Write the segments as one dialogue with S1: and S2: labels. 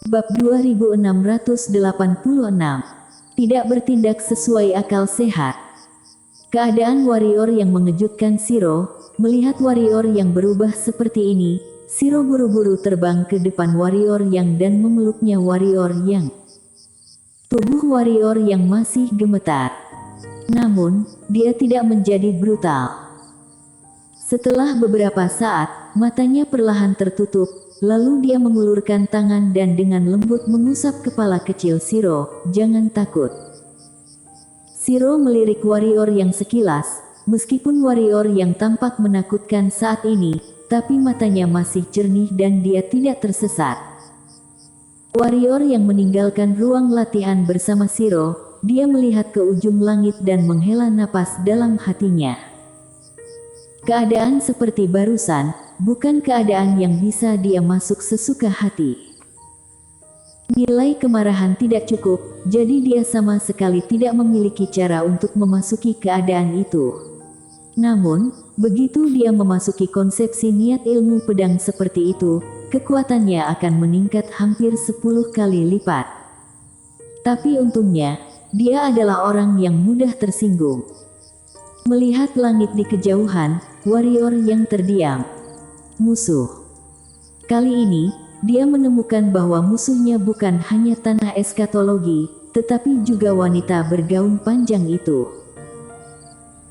S1: Bab 2686. Tidak bertindak sesuai akal sehat. Keadaan warrior yang mengejutkan Shiro. Melihat warrior yang berubah seperti ini, Shiro buru-buru terbang ke depan warrior yang dan memeluknya warrior yang. Tubuh warrior yang masih gemetar. Namun, dia tidak menjadi brutal. Setelah beberapa saat, matanya perlahan tertutup, lalu dia mengulurkan tangan dan dengan lembut mengusap kepala kecil Shiro. Jangan takut. Shiro melirik warrior yang sekilas, meskipun warrior yang tampak menakutkan saat ini, tapi matanya masih jernih dan dia tidak tersesat. Warrior yang meninggalkan ruang latihan bersama Shiro, dia melihat ke ujung langit dan menghela napas dalam hatinya. Keadaan seperti barusan, bukan keadaan yang bisa dia masuk sesuka hati. Nilai kemarahan tidak cukup, jadi dia sama sekali tidak memiliki cara untuk memasuki keadaan itu. Namun, begitu dia memasuki konsepsi niat ilmu pedang seperti itu, kekuatannya akan meningkat hampir 10 kali lipat. Tapi untungnya, dia adalah orang yang mudah tersinggung. Melihat langit di kejauhan, warrior yang terdiam. Musuh. Kali ini, dia menemukan bahwa musuhnya bukan hanya tanah eskatologi, tetapi juga wanita bergaun panjang itu.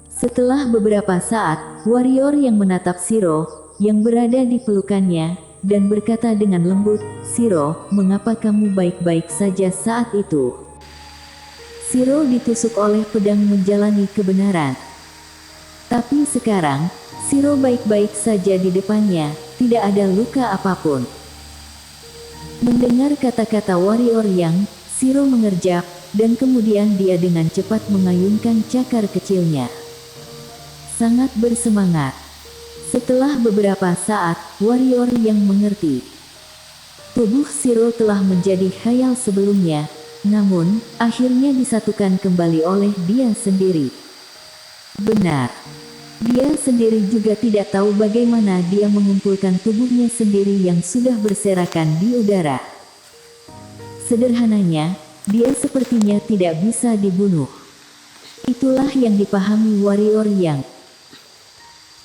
S1: Setelah beberapa saat, warrior yang menatap Shiro, yang berada di pelukannya, dan berkata dengan lembut, "Shiro, mengapa kamu baik-baik saja saat itu?" Shiro ditusuk oleh pedang menjalani kebenaran. Tapi sekarang, Shiro baik-baik saja di depannya, tidak ada luka apapun. Mendengar kata-kata warrior yang, Shiro mengerjap, dan kemudian dia dengan cepat mengayunkan cakar kecilnya. Sangat bersemangat. Setelah beberapa saat, warrior yang mengerti. Tubuh Shiro telah menjadi khayal sebelumnya, namun, akhirnya disatukan kembali oleh dia sendiri. Benar. Dia sendiri juga tidak tahu bagaimana dia mengumpulkan tubuhnya sendiri yang sudah berserakan di udara. Sederhananya, dia sepertinya tidak bisa dibunuh. Itulah yang dipahami warrior yang.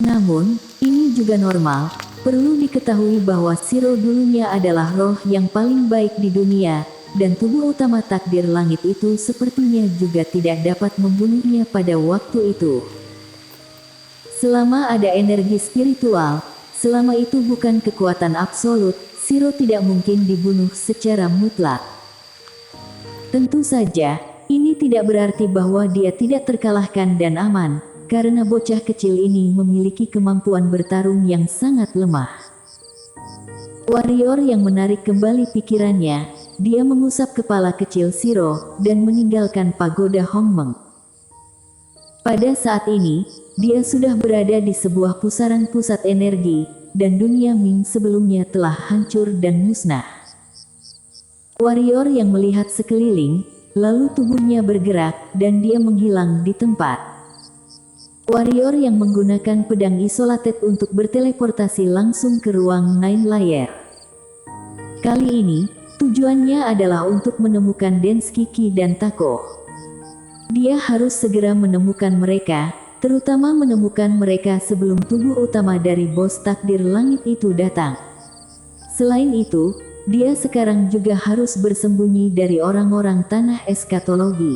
S1: Namun, ini juga normal. Perlu diketahui bahwa Shiro dulunya adalah roh yang paling baik di dunia, dan tubuh utama takdir langit itu sepertinya juga tidak dapat membunuhnya pada waktu itu. Selama ada energi spiritual, selama itu bukan kekuatan absolut, Shiro tidak mungkin dibunuh secara mutlak. Tentu saja, ini tidak berarti bahwa dia tidak terkalahkan dan aman, karena bocah kecil ini memiliki kemampuan bertarung yang sangat lemah. Warrior yang menarik kembali pikirannya, dia mengusap kepala kecil Shiro, dan meninggalkan pagoda Hongmeng. Pada saat ini, dia sudah berada di sebuah pusaran pusat energi, dan dunia Ming sebelumnya telah hancur dan musnah. Warrior yang melihat sekeliling, lalu tubuhnya bergerak, dan dia menghilang di tempat. Warrior yang menggunakan pedang isolated untuk berteleportasi langsung ke ruang Nine Layer. Kali ini, tujuannya adalah untuk menemukan Denskiki dan Tako. Dia harus segera menemukan mereka, terutama menemukan mereka sebelum tubuh utama dari bos takdir langit itu datang. Selain itu, dia sekarang juga harus bersembunyi dari orang-orang tanah eskatologi.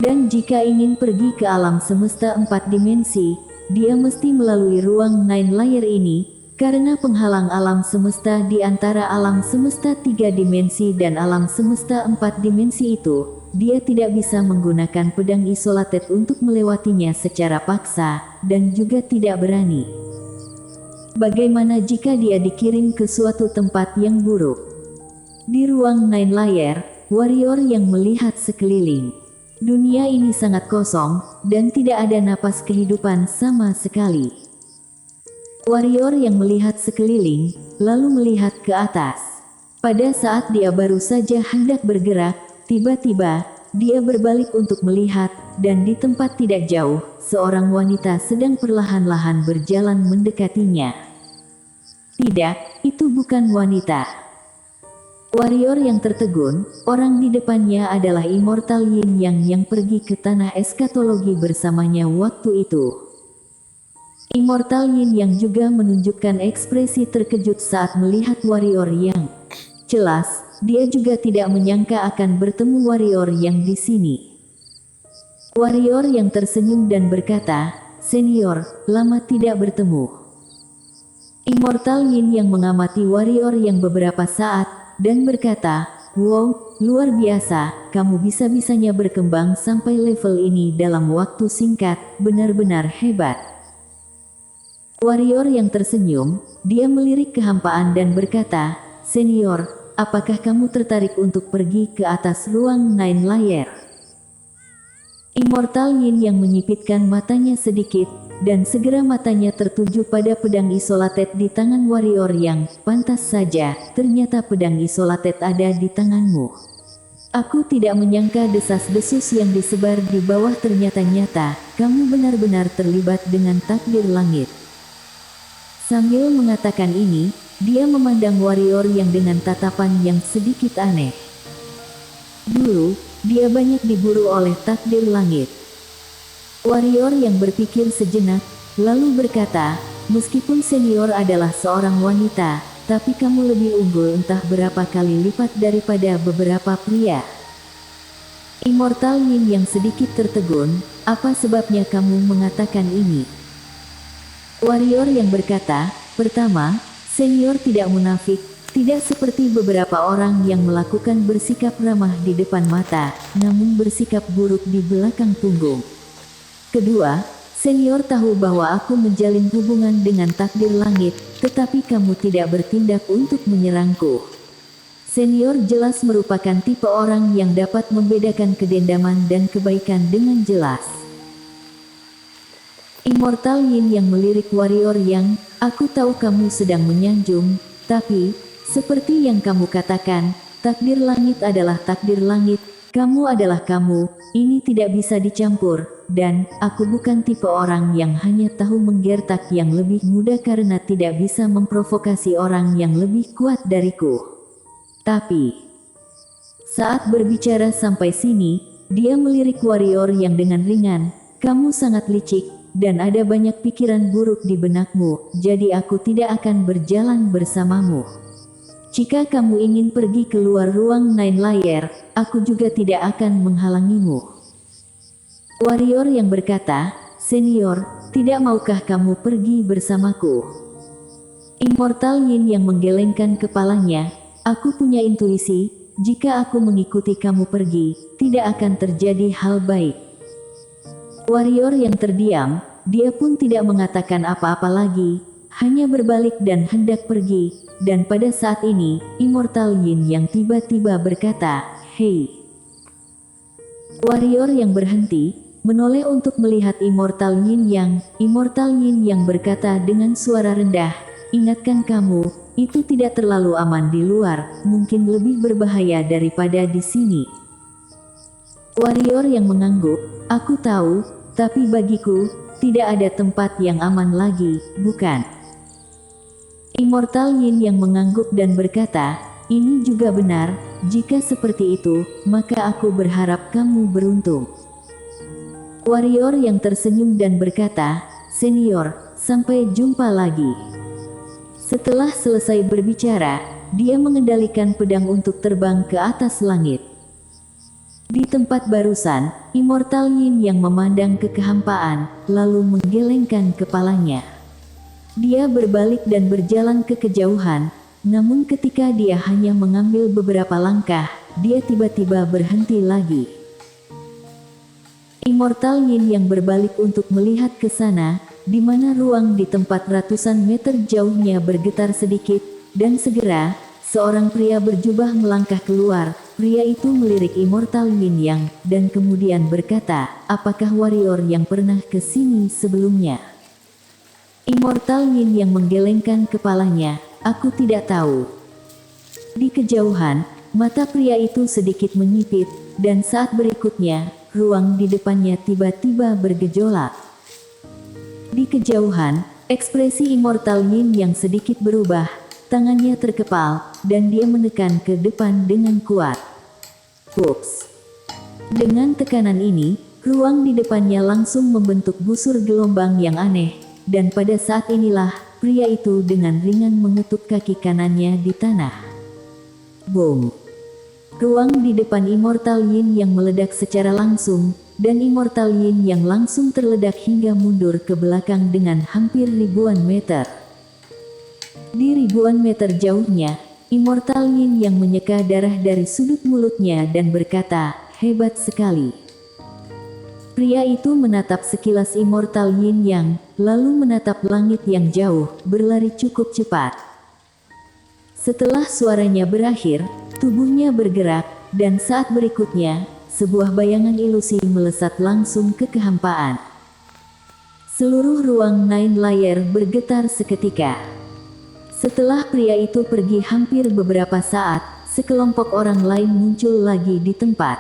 S1: Dan jika ingin pergi ke alam semesta 4 dimensi, dia mesti melalui ruang Nine Layer ini, karena penghalang alam semesta di antara alam semesta 3 dimensi dan alam semesta 4 dimensi itu, dia tidak bisa menggunakan pedang isolated untuk melewatinya secara paksa, dan juga tidak berani. Bagaimana jika dia dikirim ke suatu tempat yang buruk? Di ruang Nine Layer, warrior yang melihat sekeliling. Dunia ini sangat kosong, dan tidak ada napas kehidupan sama sekali. Warrior yang melihat sekeliling, lalu melihat ke atas. Pada saat dia baru saja hendak bergerak, tiba-tiba, dia berbalik untuk melihat, dan di tempat tidak jauh, seorang wanita sedang perlahan-lahan berjalan mendekatinya. Tidak, itu bukan wanita. Warrior yang tertegun, orang di depannya adalah Immortal Yin yang pergi ke tanah eskatologi bersamanya waktu itu. Immortal Yin yang juga menunjukkan ekspresi terkejut saat melihat warrior yang jelas, dia juga tidak menyangka akan bertemu warrior yang di sini. Warrior yang tersenyum dan berkata, "Senior, lama tidak bertemu." Immortal Yin yang mengamati warrior yang beberapa saat, dan berkata, "Wow, luar biasa, kamu bisa-bisanya berkembang sampai level ini dalam waktu singkat, benar-benar hebat." Warrior yang tersenyum, dia melirik kehampaan dan berkata, "Senior, apakah kamu tertarik untuk pergi ke atas ruang Nine Layer?" Immortal Yin yang menyipitkan matanya sedikit, dan segera matanya tertuju pada pedang isolated di tangan warrior yang, pantas saja, ternyata pedang isolated ada di tanganmu. Aku tidak menyangka desas-desus yang disebar di bawah ternyata nyata, kamu benar-benar terlibat dengan takdir langit. Sambil mengatakan ini, dia memandang warrior yang dengan tatapan yang sedikit aneh. Dulu, dia banyak diburu oleh takdir langit. Warrior yang berpikir sejenak, lalu berkata, "Meskipun senior adalah seorang wanita, tapi kamu lebih unggul entah berapa kali lipat daripada beberapa pria." Immortal Yin yang sedikit tertegun, "Apa sebabnya kamu mengatakan ini?" Warrior yang berkata, "Pertama, senior tidak munafik, tidak seperti beberapa orang yang melakukan bersikap ramah di depan mata, namun bersikap buruk di belakang punggung. Kedua, senior tahu bahwa aku menjalin hubungan dengan takdir langit, tetapi kamu tidak bertindak untuk menyerangku." Senior jelas merupakan tipe orang yang dapat membedakan kedendaman dan kebaikan dengan jelas. Immortal Yin yang melirik warrior yang, "Aku tahu kamu sedang menyanjung, tapi, seperti yang kamu katakan, takdir langit adalah takdir langit, kamu adalah kamu, ini tidak bisa dicampur. Dan, aku bukan tipe orang yang hanya tahu menggertak yang lebih muda karena tidak bisa memprovokasi orang yang lebih kuat dariku. Tapi..." Saat berbicara sampai sini, dia melirik warrior yang dengan ringan, "Kamu sangat licik, dan ada banyak pikiran buruk di benakmu, jadi aku tidak akan berjalan bersamamu. Jika kamu ingin pergi keluar ruang Nine Layer, aku juga tidak akan menghalangimu." Warrior yang berkata, "Senior, tidak maukah kamu pergi bersamaku?" Immortal Yin yang menggelengkan kepalanya, "Aku punya intuisi, jika aku mengikuti kamu pergi, tidak akan terjadi hal baik." Warrior yang terdiam, dia pun tidak mengatakan apa-apa lagi, hanya berbalik dan hendak pergi, dan pada saat ini, Immortal Yin yang tiba-tiba berkata, "Hei." Warrior yang berhenti, menoleh untuk melihat Immortal Yin yang berkata dengan suara rendah, "Ingatkan kamu, itu tidak terlalu aman di luar, mungkin lebih berbahaya daripada di sini." Warrior yang mengangguk, "Aku tahu, tapi bagiku, tidak ada tempat yang aman lagi, bukan?" Immortal Yin yang mengangguk dan berkata, "Ini juga benar, jika seperti itu, maka aku berharap kamu beruntung." Warrior yang tersenyum dan berkata, "Senior, sampai jumpa lagi." Setelah selesai berbicara, dia mengendalikan pedang untuk terbang ke atas langit. Di tempat barusan, Immortal Yin yang memandang ke kehampaan, lalu menggelengkan kepalanya. Dia berbalik dan berjalan ke kejauhan, namun ketika dia hanya mengambil beberapa langkah, dia tiba-tiba berhenti lagi. Immortal Yin yang berbalik untuk melihat ke sana, di mana ruang di tempat ratusan meter jauhnya bergetar sedikit, dan segera, seorang pria berjubah melangkah keluar. Pria itu melirik Immortal Yin yang, dan kemudian berkata, "Apakah warrior yang pernah ke sini sebelumnya?" Immortal Yin yang menggelengkan kepalanya, "Aku tidak tahu." Di kejauhan, mata pria itu sedikit menyipit, dan saat berikutnya, ruang di depannya tiba-tiba bergejolak. Di kejauhan, ekspresi Immortal Yin yang sedikit berubah, Tangannya terkepal, dan dia menekan ke depan dengan kuat. Pups. Dengan tekanan ini, ruang di depannya langsung membentuk busur gelombang yang aneh, dan pada saat inilah, pria itu dengan ringan mengetuk kaki kanannya di tanah. Boom. Ruang di depan Immortal Yin yang meledak secara langsung, dan Immortal Yin yang langsung terledak hingga mundur ke belakang dengan hampir ribuan meter. Di ribuan meter jauhnya, Immortal Yin yang menyeka darah dari sudut mulutnya dan berkata, "Hebat sekali." Pria itu menatap sekilas Immortal Yin yang, lalu menatap langit yang jauh, berlari cukup cepat. Setelah suaranya berakhir, tubuhnya bergerak, dan saat berikutnya, sebuah bayangan ilusi melesat langsung ke kehampaan. Seluruh ruang Nine Layer bergetar seketika. Setelah pria itu pergi hampir beberapa saat, sekelompok orang lain muncul lagi di tempat.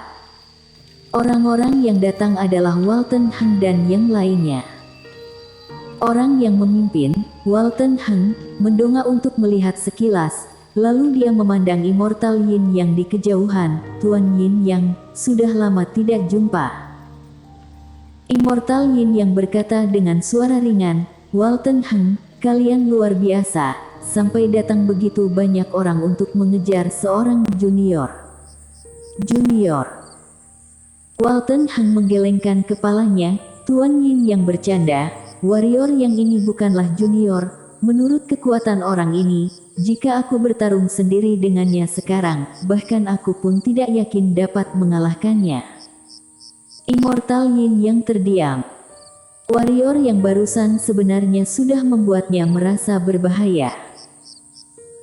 S1: Orang-orang yang datang adalah Walton Heng dan yang lainnya. Orang yang memimpin, Walton Heng, mendongak untuk melihat sekilas, lalu dia memandang Immortal Yin yang di kejauhan, Tuan Yin yang sudah lama tidak jumpa. Immortal Yin yang berkata dengan suara ringan, "Walton Heng, kalian luar biasa. Sampai datang begitu banyak orang untuk mengejar seorang junior." Junior. Walton Heng menggelengkan kepalanya. Tuan Yin yang bercanda, "Warrior yang ini bukanlah junior. Menurut kekuatan orang ini, jika aku bertarung sendiri dengannya sekarang, bahkan aku pun tidak yakin dapat mengalahkannya." Immortal Yin yang terdiam. Warrior yang barusan sebenarnya sudah membuatnya merasa berbahaya.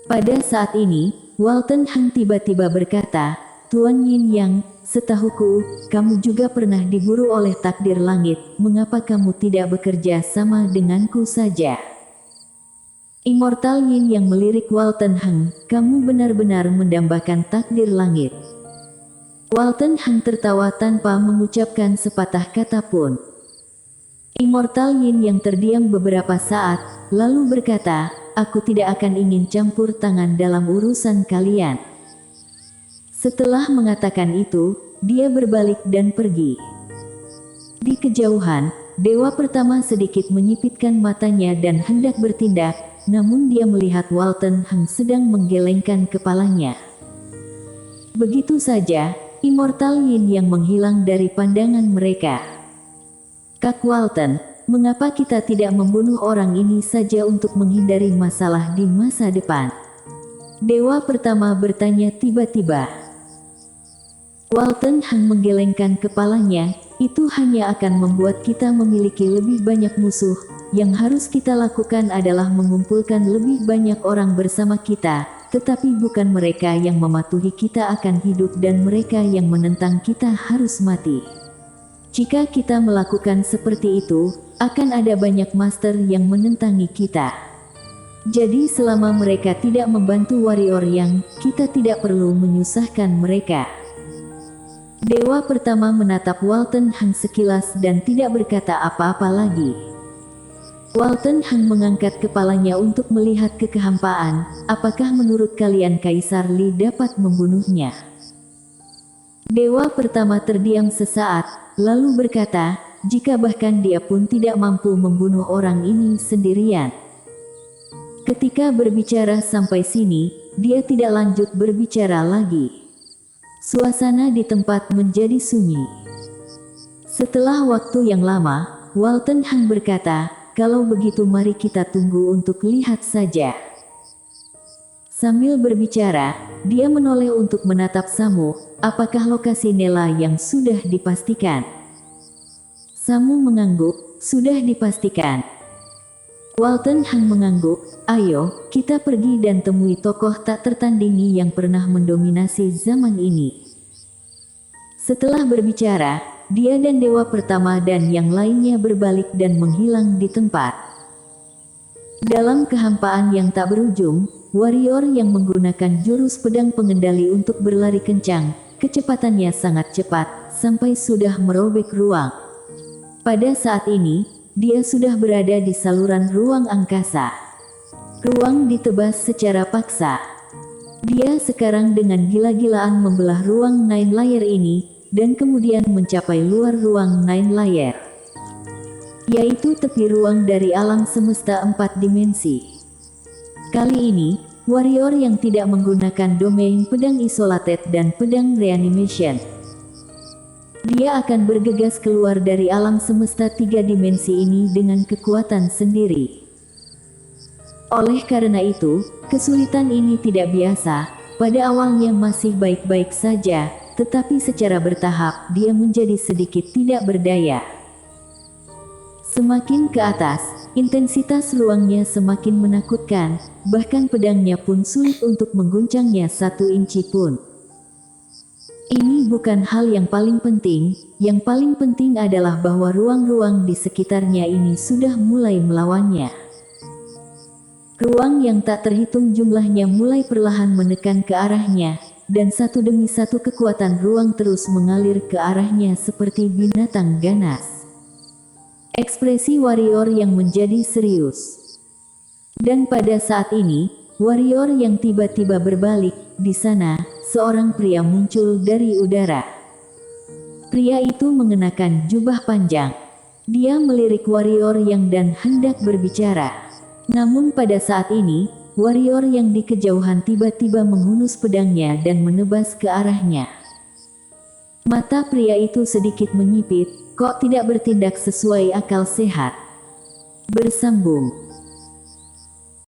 S1: Pada saat ini, Walton Heng tiba-tiba berkata, "Tuan Yin yang, setahuku, kamu juga pernah diburu oleh takdir langit, mengapa kamu tidak bekerja sama denganku saja?" Immortal Yin yang melirik Walton Heng, "Kamu benar-benar mendambakan takdir langit." Walton Heng tertawa tanpa mengucapkan sepatah kata pun. Immortal Yin yang terdiam beberapa saat, lalu berkata, "Aku tidak akan ingin campur tangan dalam urusan kalian." Setelah mengatakan itu, dia berbalik dan pergi. Di kejauhan, dewa pertama sedikit menyipitkan matanya dan hendak bertindak, namun dia melihat Walton Heng sedang menggelengkan kepalanya. Begitu saja, Immortal Yin yang menghilang dari pandangan mereka. "Kak Walton, mengapa kita tidak membunuh orang ini saja untuk menghindari masalah di masa depan?" Dewa pertama bertanya tiba-tiba. Walton Heng menggelengkan kepalanya, "Itu hanya akan membuat kita memiliki lebih banyak musuh. Yang harus kita lakukan adalah mengumpulkan lebih banyak orang bersama kita, tetapi bukan mereka yang mematuhi kita akan hidup dan mereka yang menentang kita harus mati. Jika kita melakukan seperti itu, akan ada banyak master yang menentangi kita. Jadi selama mereka tidak membantu warrior yang, kita tidak perlu menyusahkan mereka." Dewa pertama menatap Walton Heng sekilas dan tidak berkata apa-apa lagi. Walton Heng mengangkat kepalanya untuk melihat ke kehampaan. "Apakah menurut kalian Kaisar Li dapat membunuhnya?" Dewa pertama terdiam sesaat, lalu berkata, "Jika bahkan dia pun tidak mampu membunuh orang ini sendirian." Ketika berbicara sampai sini, dia tidak lanjut berbicara lagi. Suasana di tempat menjadi sunyi. Setelah waktu yang lama, Walton Heng berkata, "Kalau begitu mari kita tunggu untuk lihat saja." Sambil berbicara, dia menoleh untuk menatap Samu. "Apakah lokasi Nela yang sudah dipastikan?" Samu mengangguk, "Sudah dipastikan." Walton Heng mengangguk, "Ayo, kita pergi dan temui tokoh tak tertandingi yang pernah mendominasi zaman ini." Setelah berbicara, dia dan dewa pertama dan yang lainnya berbalik dan menghilang di tempat. Dalam kehampaan yang tak berujung, warrior yang menggunakan jurus pedang pengendali untuk berlari kencang, kecepatannya sangat cepat, sampai sudah merobek ruang. Pada saat ini, dia sudah berada di saluran ruang angkasa. Ruang ditebas secara paksa. Dia sekarang dengan gila-gilaan membelah ruang Nine Layer ini, dan kemudian mencapai luar ruang Nine Layer, yaitu tepi ruang dari alam semesta 4 dimensi. Kali ini, warrior yang tidak menggunakan domain pedang isolated dan pedang reanimation. Dia akan bergegas keluar dari alam semesta 3 dimensi ini dengan kekuatan sendiri. Oleh karena itu, kesulitan ini tidak biasa. Pada awalnya masih baik-baik saja, tetapi secara bertahap dia menjadi sedikit tidak berdaya. Semakin ke atas, intensitas ruangnya semakin menakutkan, bahkan pedangnya pun sulit untuk mengguncangnya 1 inci pun. Ini bukan hal yang paling penting, yang paling penting adalah bahwa ruang-ruang di sekitarnya ini sudah mulai melawannya. Ruang yang tak terhitung jumlahnya mulai perlahan menekan ke arahnya, dan satu demi satu kekuatan ruang terus mengalir ke arahnya seperti binatang ganas. Ekspresi warrior yang menjadi serius. Dan pada saat ini, warrior yang tiba-tiba berbalik, di sana, seorang pria muncul dari udara. Pria itu mengenakan jubah panjang. Dia melirik warrior yang dan hendak berbicara. Namun pada saat ini, warrior yang di kejauhan tiba-tiba menghunus pedangnya dan menebas ke arahnya. Mata pria itu sedikit menyipit, kok tidak bertindak sesuai akal sehat. Bersambung.